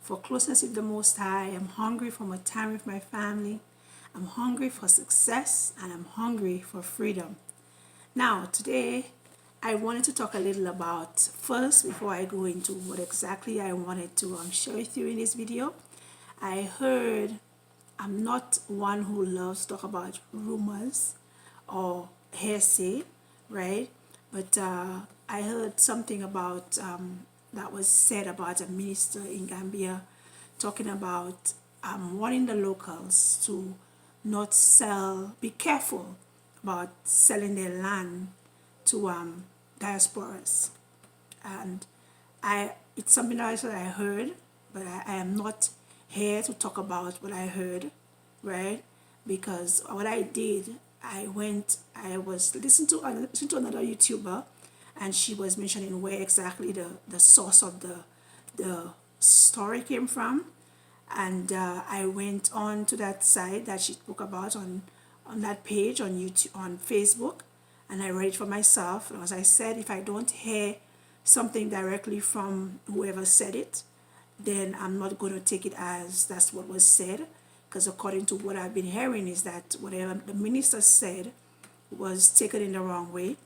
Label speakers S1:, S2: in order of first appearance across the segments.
S1: for closeness with the Most High. I'm hungry for more time with my family. I'm hungry for success, and I'm hungry for freedom. Now, today, I wanted to talk a little about, first, before I go into what exactly I wanted to share with you in this video. I heard, I'm not one who loves to talk about rumors or hearsay, right? But I heard something about that was said about a minister in Gambia talking about warning the locals to not sell, be careful about selling their land to diasporas. And it's something else that I heard, but I am not here to talk about what I heard, right? Because what I did, I was listening to another YouTuber, and she was mentioning where exactly the source of the story came from. And I went on to that site that she spoke about on that page on YouTube, on Facebook, and I read it for myself. And as I said, if I don't hear something directly from whoever said it, then I'm not going to take it as that's what was said, because according to what I've been hearing is that whatever the minister said was taken in the wrong way.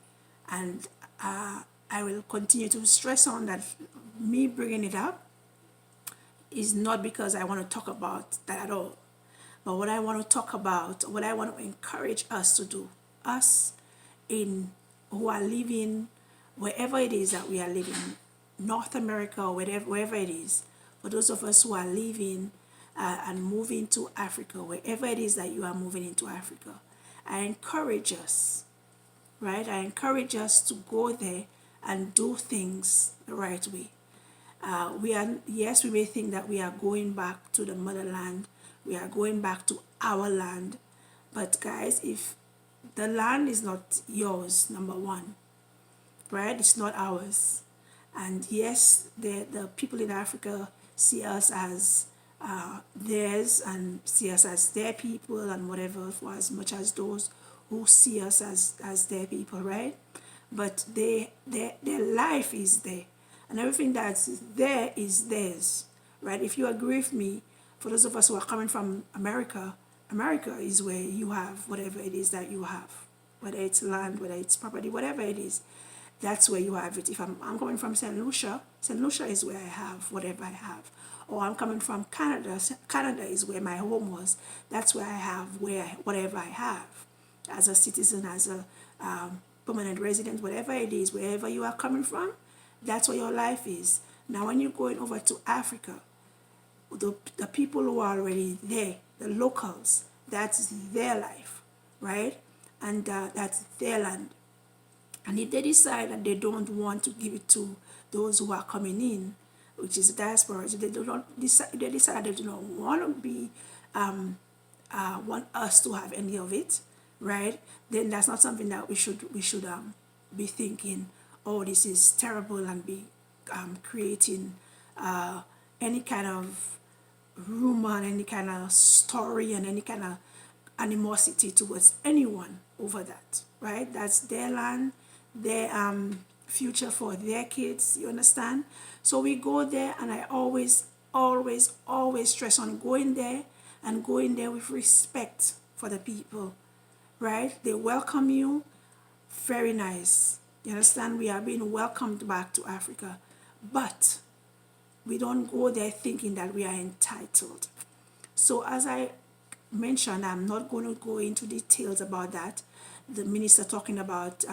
S1: And I will continue to stress on that me bringing it up is not because I want to talk about that at all. But what I want to talk about, what I want to encourage us to do, us in who are living wherever it is that we are living, North America or wherever it is, for those of us who are living and moving to Africa, wherever it is that you are moving into Africa, I encourage us, right? I encourage us to go there and do things the right way. Yes, we may think that we are going back to the motherland, we are going back to our land, but guys, if the land is not yours, number one, right? It's not ours. And yes, the people in Africa see us as theirs and see us as their people and whatever, for as much as those who see us as their people, right? But their life is there, and everything that's there is theirs, right? If you agree with me, for those of us who are coming from America, America is where you have whatever it is that you have, whether it's land, whether it's property, whatever it is, that's where you have it. If I'm coming from St. Lucia is where I have whatever I have. Or I'm coming from Canada, Canada is where my home was. That's where I have whatever I have. As a citizen, as a permanent resident, whatever it is, wherever you are coming from, that's where your life is. Now when you're going over to Africa, the people who are already there, the locals, that's their life, right? And that's their land. And if they decide that they don't want to give it to those who are coming in, which is diaspora, if they decide they do not want to be, want us to have any of it, right? Then that's not something that we should be thinking, oh, this is terrible, and be creating any kind of rumor and any kind of story and any kind of animosity towards anyone over that, right? That's their land, their future for their kids, you understand? So we go there, and I always stress on going there and going there with respect for the people, right? They welcome you, very nice. You understand? We are being welcomed back to Africa, but we don't go there thinking that we are entitled. So as I mentioned, I'm not going to go into details about that. The minister talking about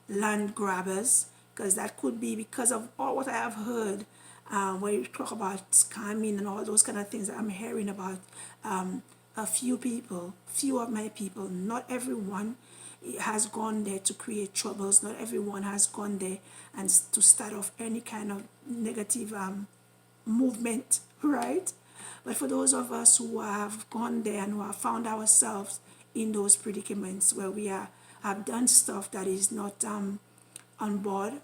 S1: land grabbers, because that could be because of all what I have heard when you talk about scamming and all those kind of things that I'm hearing about. A few of my people, not everyone has gone there to create troubles. Not everyone has gone there and to start off any kind of negative movement, right? But for those of us who have gone there and who have found ourselves in those predicaments where we have done stuff that is not on board,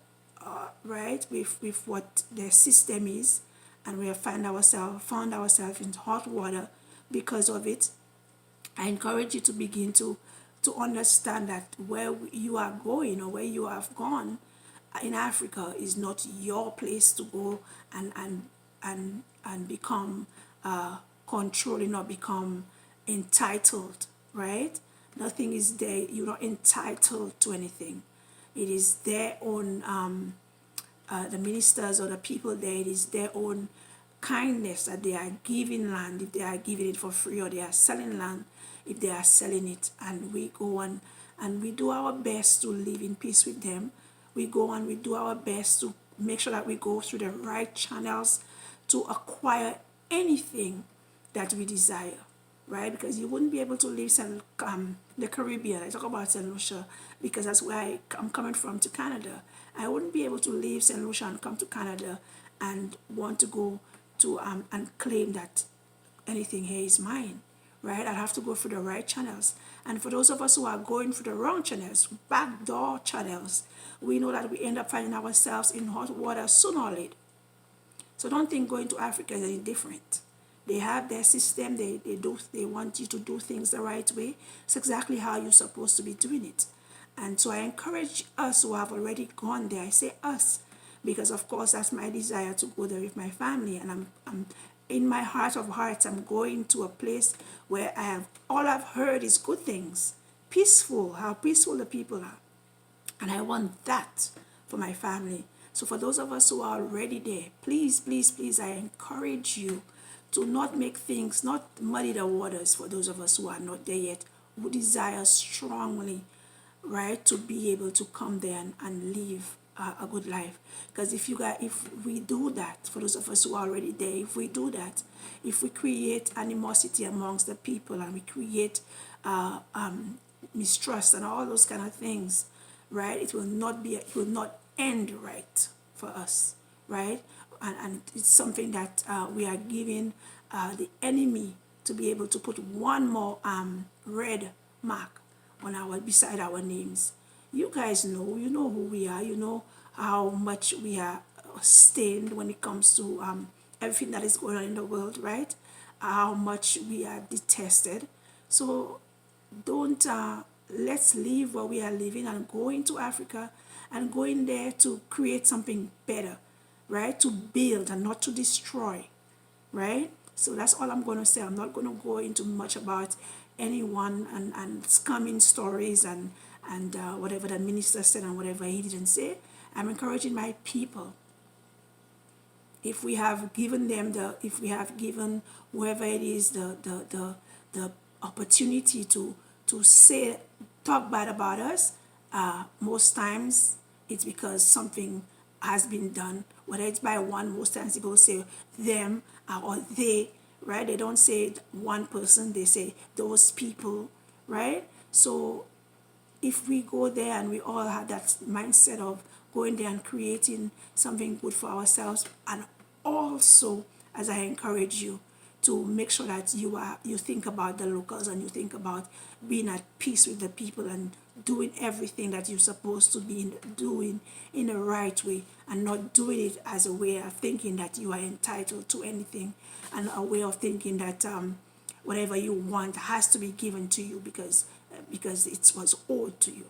S1: right, with what their system is, and we have found ourselves in hot water because of it, I encourage you to begin to understand that where you are going or where you have gone in Africa is not your place to go and and become controlling or become entitled, right? Nothing is there. You're not entitled to anything. It is their own, the ministers or the people there, it is their own kindness that they are giving land, if they are giving it for free, or they are selling land if they are selling it. And we go on and we do our best to live in peace with them. We go on, we do our best to make sure that we go through the right channels to acquire anything that we desire, right? Because you wouldn't be able to leave the Caribbean. I talk about St. Lucia because that's where I'm coming from to Canada. I wouldn't be able to leave St. Lucia and come to Canada and want to go to and claim that anything here is mine, right? I'll have to go through the right channels. And for those of us who are going through the wrong channels, backdoor channels, we know that we end up finding ourselves in hot water sooner or later. So don't think going to Africa is any different. They have their system, they want you to do things the right way. It's exactly how you're supposed to be doing it. And so I encourage us who have already gone there. I say us, because of course that's my desire to go there with my family. And I'm in my heart of hearts, I'm going to a place where all I've heard is good things. Peaceful, how peaceful the people are. And I want that for my family. So for those of us who are already there, please, please, please, I encourage you to not make things, not muddy the waters for those of us who are not there yet, who desire strongly, right, to be able to come there and live a good life. Because if we do that, for those of us who are already there, if we do that, if we create animosity amongst the people and we create mistrust and all those kind of things, right, it will not end right for us, right? And it's something that we are giving the enemy to be able to put one more red mark on beside our names. You guys know, you know who we are, you know how much we are stained when it comes to everything that is going on in the world, right? How much we are detested. So don't let's leave where we are living and go into Africa and go in there to create something better, right? To build and not to destroy, right? So that's all I'm going to say. I'm not going to go into much about anyone and scamming stories and whatever the minister said and whatever he didn't say. I'm encouraging my people. If we have given whoever it is the opportunity to talk bad about us, most times it's because something has been done, whether it's by one. Most times people say them or they, right? They don't say one person, they say those people, right? So if we go there and we all have that mindset of going there and creating something good for ourselves, and also, as I encourage you, to make sure that you think about the locals and you think about being at peace with the people and doing everything that you're supposed to be doing in the right way, and not doing it as a way of thinking that you are entitled to anything, and a way of thinking that whatever you want has to be given to you because it was owed to you,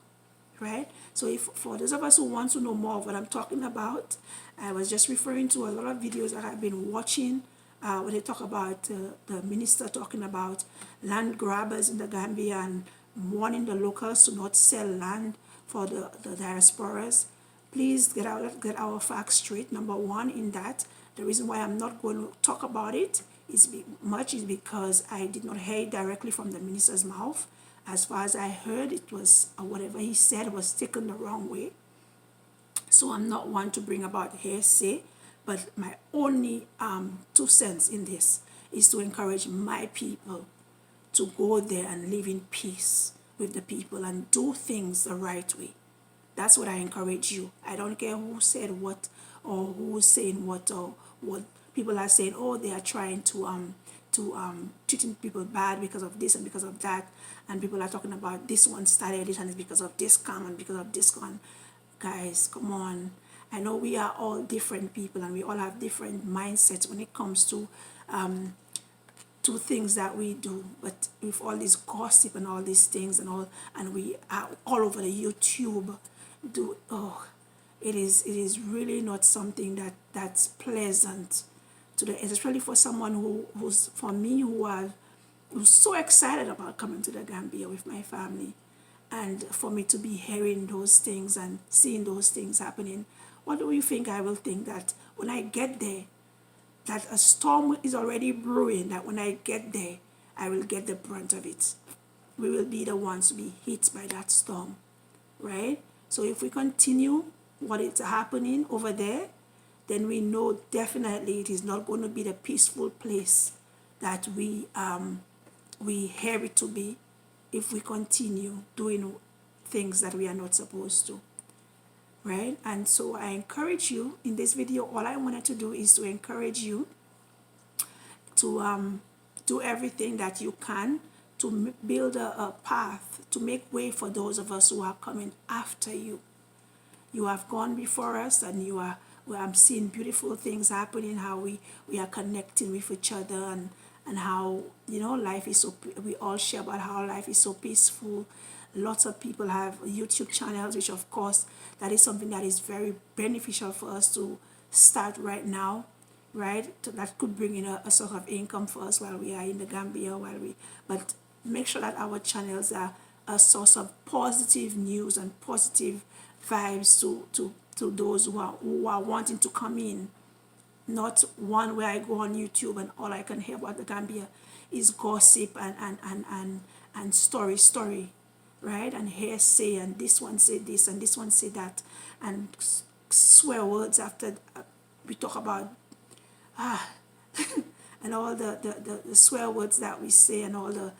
S1: right? So if for those of us who want to know more of what I'm talking about, I was just referring to a lot of videos that I've been watching where they talk about the minister talking about land grabbers in the Gambia and warning the locals to not sell land for the diasporas. Please get our facts straight. Number one, in that, the reason why I'm not going to talk about it is because I did not hear it directly from the minister's mouth. As far as I heard, it was whatever he said was taken the wrong way. So I'm not one to bring about hearsay, but my only 2 cents in this is to encourage my people to go there and live in peace with the people and do things the right way. That's what I encourage you. I don't care who said what or who's saying what, or what people are saying. Oh, they are trying to treating people bad because of this and because of that, and people are talking about this one started it and it's because of this scam and because of this one. Guys, come on. I know we are all different people and we all have different mindsets when it comes to things that we do, but with all this gossip and all these things and we are all over the YouTube, it is really not something that's pleasant especially for someone who's for me who's so excited about coming to the Gambia with my family, and for me to be hearing those things and seeing those things happening. What do you think I will think that when I get there, that a storm is already brewing, that when I get there, I will get the brunt of it. We will be the ones to be hit by that storm, right? So if we continue what is happening over there, then we know definitely it is not going to be the peaceful place that we hear it to be if we continue doing things that we are not supposed to, right? And so I encourage you in this video. All I wanted to do is to encourage you to do everything that you can to build a path, to make way for those of us who are coming after you. You have gone before us, and I'm seeing beautiful things happening, how we are connecting with each other, and how, life is so, we all share about how life is so peaceful. Lots of people have YouTube channels, which of course, that is something that is very beneficial for us to start right now, right? That could bring in a sort of income for us while we are in the Gambia, but make sure that our channels are a source of positive news and positive vibes to those who are wanting to come in. Not one where I go on YouTube and all I can hear about the Gambia is gossip and story, right? And hearsay, and this one say this and this one say that, and swear words after we talk about and all the swear words that we say, and all the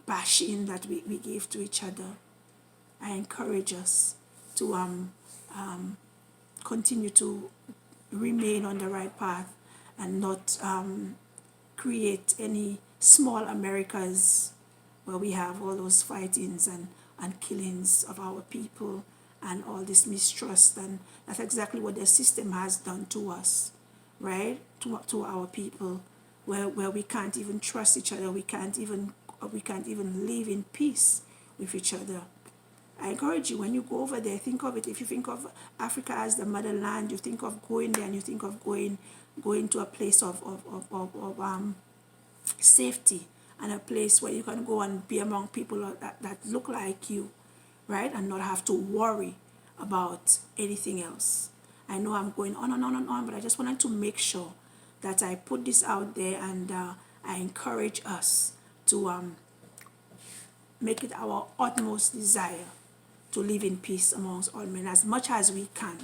S1: bashing that we give to each other. I encourage us to continue to remain on the right path and not create any small Americas where we have all those fightings and killings of our people and all this mistrust. And that's exactly what the system has done to us, right? To our people, where we can't even trust each other. We can't even live in peace with each other. I encourage you, when you go over there, think of it. If you think of Africa as the motherland, you think of going there, and you think of going to a place of safety, and a place where you can go and be among people that look like you, right? And not have to worry about anything else. I know I'm going on and on and on, but I just wanted to make sure that I put this out there, and I encourage us to make it our utmost desire to live in peace amongst all men as much as we can,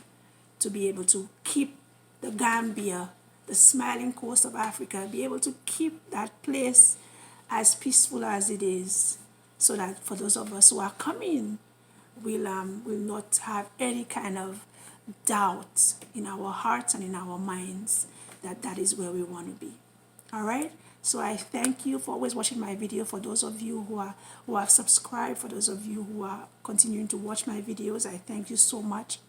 S1: to be able to keep the Gambia, the smiling coast of Africa, be able to keep that place as peaceful as it is, so that for those of us who are coming, will not have any kind of doubt in our hearts and in our minds that is where we want to be. All right? So I thank you for always watching my video. For those of you who have subscribed, for those of you who are continuing to watch my videos, I thank you so much.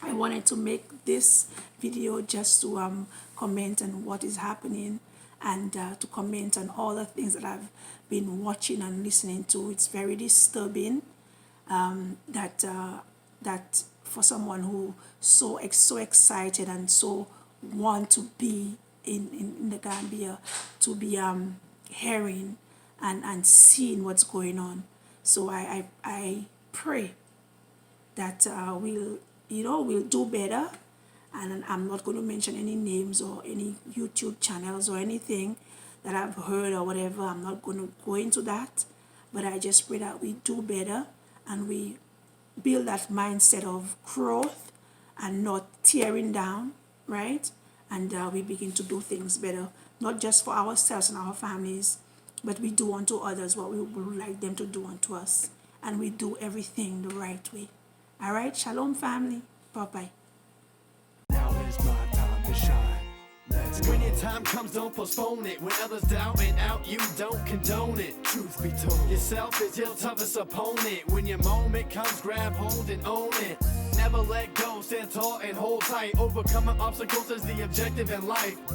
S1: I wanted to make this video just to comment on what is happening, and to comment on all the things that I've been watching and listening to. It's very disturbing that for someone who so excited and so want to be in the Gambia, to be hearing and seeing what's going on. So I pray that we'll do better. And I'm not going to mention any names or any YouTube channels or anything that I've heard or whatever. I'm not going to go into that. But I just pray that we do better, and we build that mindset of growth and not tearing down, right? And we begin to do things better, not just for ourselves and our families, but we do unto others what we would like them to do unto us. And we do everything the right way. All right? Shalom, family. Bye-bye.
S2: Now is my time to shine. When your time comes, don't postpone it. When others down and out, you don't condone it. Truth be told, yourself is your toughest opponent. When your moment comes, grab hold and own it. Never let go, stand tall and hold tight. Overcoming obstacles is the objective in life.